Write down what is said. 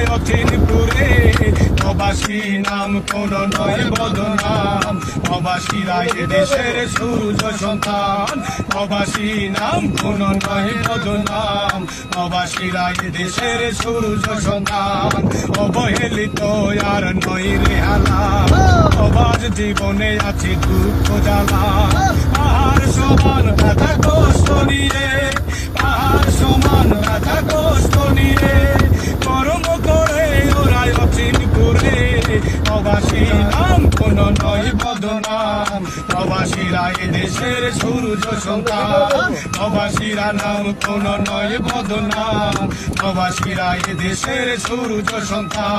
ওরাই অচিনপুরে প্রবাসী নাম কোন নয় বদনাম প্রবাসীরা এদেশের সূর্য সন্তান প্রবাসী নাম কোন নয় বদনাম প্রবাসীরা এদেশের সূর্য সন্তান অবহেলিত আর নয় রে হালা প্রবাস জীবনে আছে দুঃখ জ্বালা পাহাড় সমান ব্যথা কষ্ট নিয়ে পাহাড় সমান ব্যথা কষ্ট নিয়ে কর্ম করে ওরাই অচিনপুরে প্রবাসী নাম কোন নয় বদনাম প্রবাসীরা এদেশের সূর্য সন্তান প্রবাসীরা নাম কোন নয় বদনাম প্রবাসীরা এদেশের সূর্য সন্তান।